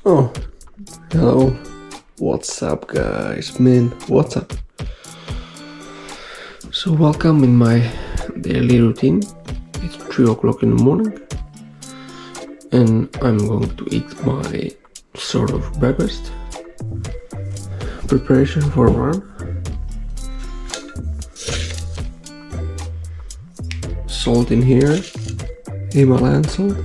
Oh, hello. What's up, guys? Man, what's up? So, welcome in my daily routine. It's 3 o'clock in the morning, and I'm going to eat my sort of breakfast. Preparation for a run. Salt in here, Himalayan salt.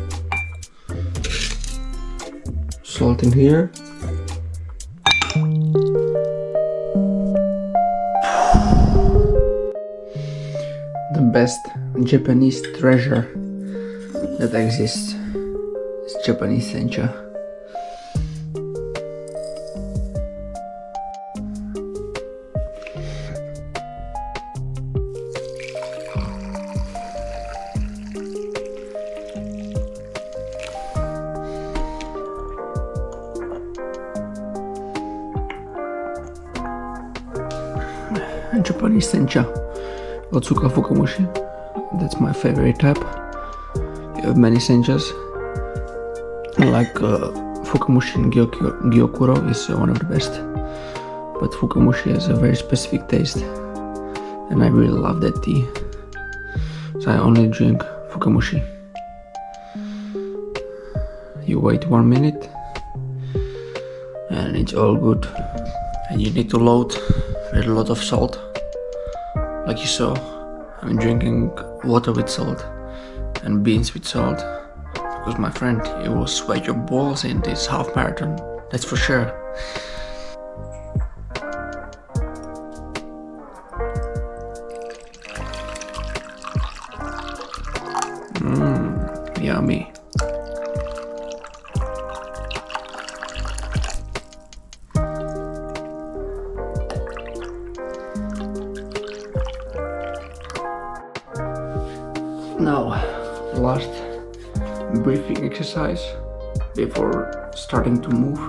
Salt in here. The best Japanese treasure that exists is Japanese sencha. Japanese sencha, Otsuka Fukamushi. That's my favorite type. You have many senchas, like Fukamushi and Gyokuro is one of the best, but Fukamushi has a very specific taste, and I really love that tea, so I only drink Fukamushi. You wait 1 minute and it's all good, and you need to load with a lot of salt. Like you saw, I'm drinking water with salt and beans with salt, because my friend, you will sweat your balls in this half marathon, that's for sure. Yummy. Now, last breathing exercise before starting to move.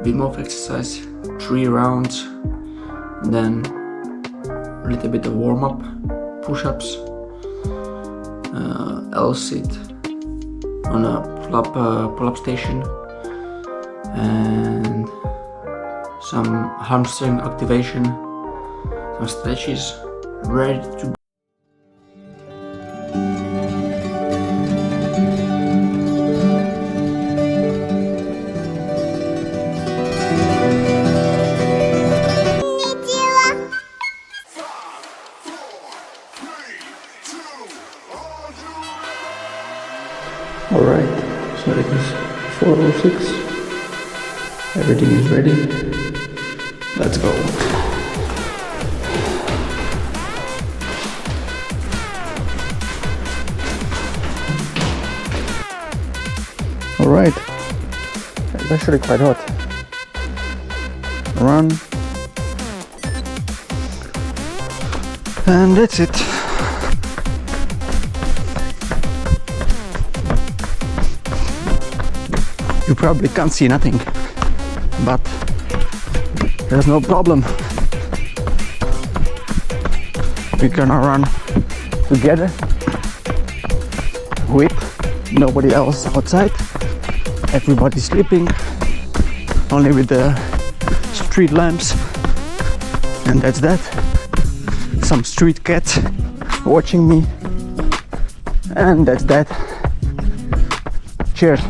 Wim Hof exercise, 3 rounds, then a little bit of warm-up, push-ups, L-sit on a pull-up station, and some hamstring activation, some stretches, ready to go. Alright, so it is 4:06, everything is ready, let's go. Alright, it's actually quite hot. Run, and that's it. You probably can't see nothing, but there's no problem. We're gonna run together with nobody else outside. Everybody's sleeping, only with the street lamps, and that's that. Some street cats watching me, and that's that. Cheers.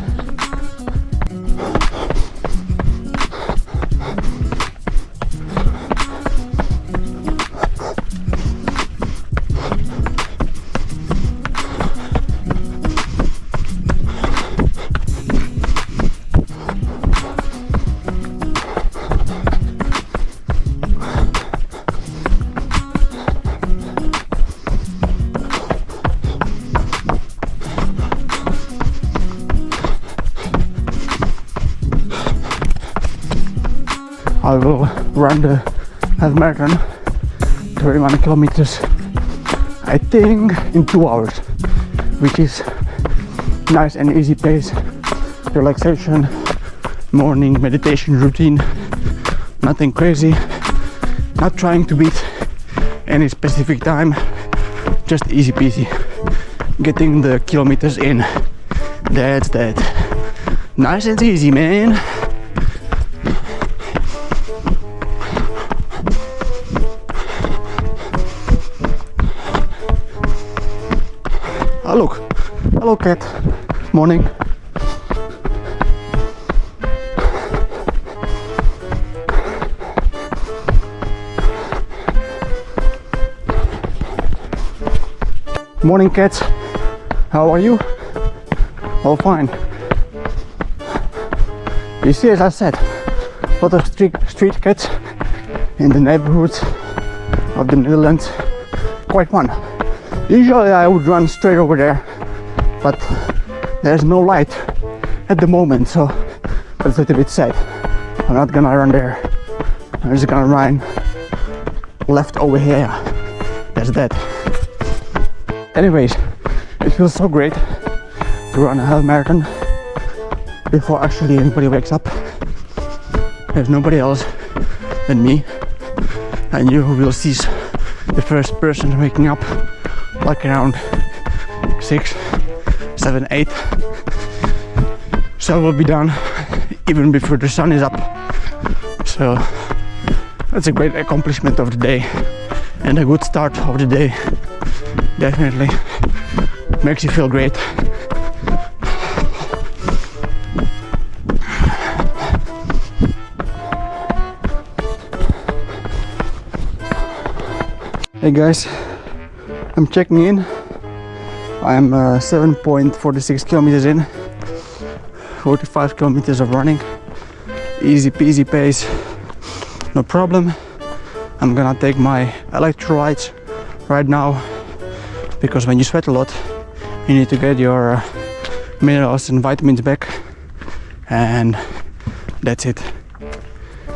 I will run the half marathon, 31 kilometers, I think in 2 hours, which is nice and easy pace. Relaxation, morning meditation routine, nothing crazy, not trying to beat any specific time, just easy peasy, getting the kilometers in. That's that. Nice and easy, man. Oh, look. Hello, cat. Morning. Morning, cats. How are you? All fine. You see, as I said, a lot of street cats in the neighborhoods of the Netherlands. Quite fun. Usually I would run straight over there, but there's no light at the moment, so that's a little bit sad. I'm not gonna run there. I'm just gonna run left over here. That's that. Anyways, it feels so great to run a half marathon before actually anybody wakes up. There's nobody else than me and you who will see the first person waking up like around 6, 7, 8. So we'll be done even before the sun is up. So that's a great accomplishment of the day and a good start of the day. Definitely makes you feel great. Hey guys, I'm checking in. I'm 7.46 kilometers in, 45 kilometers of running, easy peasy pace, no problem. I'm gonna take my electrolytes right now, because when you sweat a lot you need to get your minerals and vitamins back, and that's it.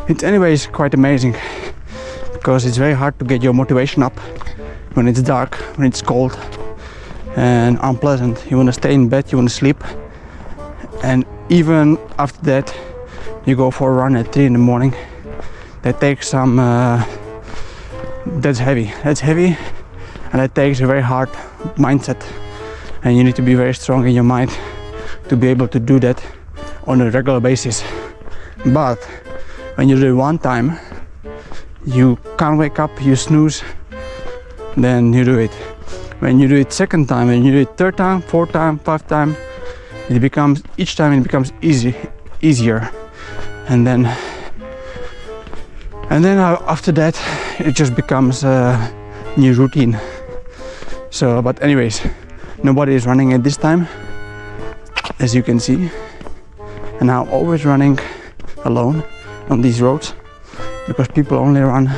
It's anyways quite amazing, because it's very hard to get your motivation up when it's dark, when it's cold and unpleasant. You want to stay in bed, you want to sleep, and even after that you go for a run at 3 in the morning. That takes some that's heavy, and it takes a very hard mindset, and you need to be very strong in your mind to be able to do that on a regular basis. But when you do it one time, you can't wake up, you snooze, then you do it. When you do it second time, and you do it third time, fourth time, fifth time, each time it becomes easier, and then after that it just becomes a new routine. So, but anyways, nobody is running at this time, as you can see, and I'm always running alone on these roads, because people only run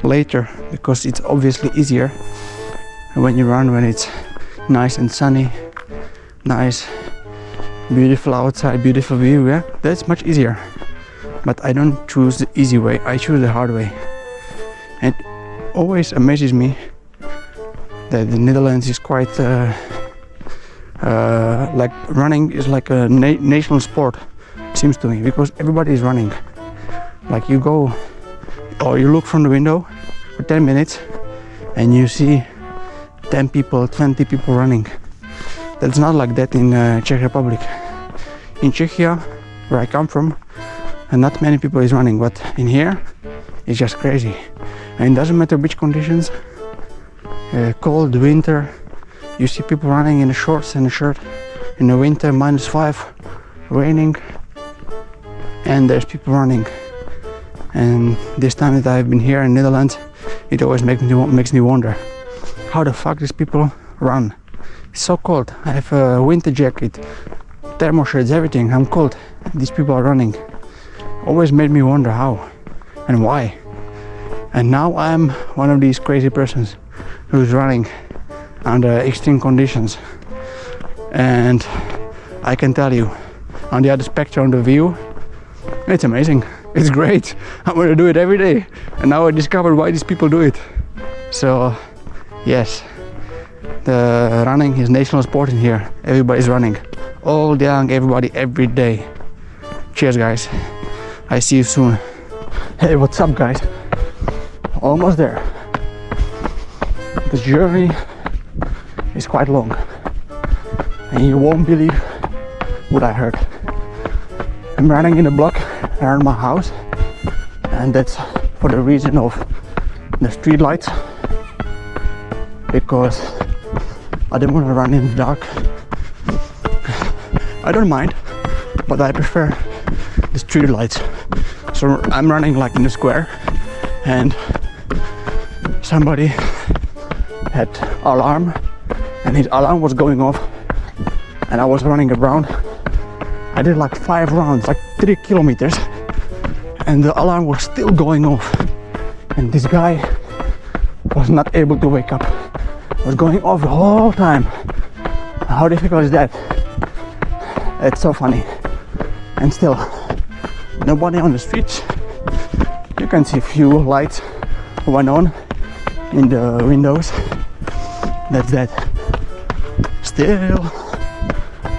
later, because it's obviously easier when you run when it's nice and sunny, nice, beautiful outside, beautiful view. Yeah, that's much easier. But I don't choose the easy way, I choose the hard way. And it always amazes me that the Netherlands is quite like running is like a national sport, seems to me, because everybody is running. Like you go or you look from the window for 10 minutes and you see 10 people, 20 people running. That's not like that in Czech Republic. In Czechia, where I come from, and not many people is running, but in here it's just crazy. And it doesn't matter which conditions, cold, winter, you see people running in shorts and a shirt. In the winter, -5, raining, and there's people running. And this time that I've been here in Netherlands, it always makes me wonder, how the fuck these people run? It's so cold. I have a winter jacket, thermal shirts, everything. I'm cold. These people are running. Always made me wonder how and why. And now I'm one of these crazy persons who's running under extreme conditions. And I can tell you, on the other spectrum of the view, it's amazing. It's great. I'm gonna do it every day. And now I discovered why these people do it. So yes, the running is national sport in here. Everybody's running. Old, young, everybody, every day. Cheers, guys. I see you soon. Hey, what's up, guys? Almost there. The journey is quite long, and you won't believe what I heard. I'm running in a block around my house, and that's for the reason of the street lights, because I don't want to run in the dark. I don't mind, but I prefer the street lights. So I'm running like in a square, and somebody had alarm, and his alarm was going off, and I was running around. I did like 5 rounds, like 3 kilometers, and the alarm was still going off, and this guy was not able to wake up. It was going off the whole time. How difficult is that? It's so funny. And still nobody on the streets. You can see a few lights went on in the windows. That's that. Still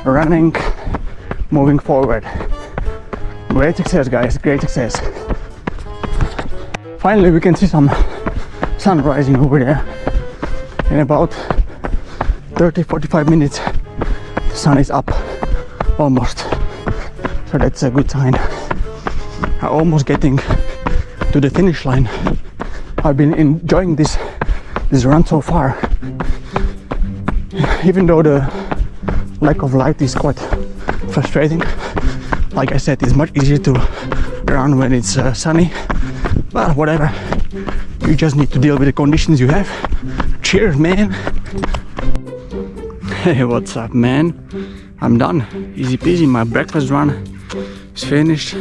running, moving forward. Great success, guys, great success. Finally we can see some sun rising over there. In about 30-45 minutes the sun is up almost, so that's a good sign. I'm almost getting to the finish line. I've been enjoying this run so far, even though the lack of light is quite frustrating. Like I said, it's much easier to run when it's sunny, but whatever, you just need to deal with the conditions you have. Cheers, man. Hey, what's up, man? I'm done, easy peasy. My breakfast run is finished.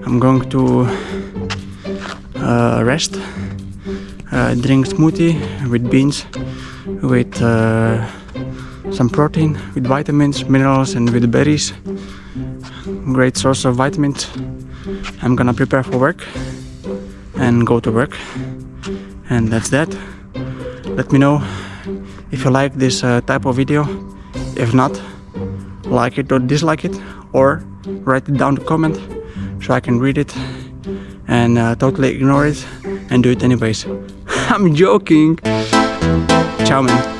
I'm going to rest, drink smoothie with beans, with some protein, with vitamins, minerals, and with berries. Great source of vitamins. I'm gonna prepare for work and go to work, and that's that. Let me know if you like this type of video. If not, like it or dislike it, or write it down to comment so I can read it and totally ignore it and do it anyways. I'm joking. Ciao, man.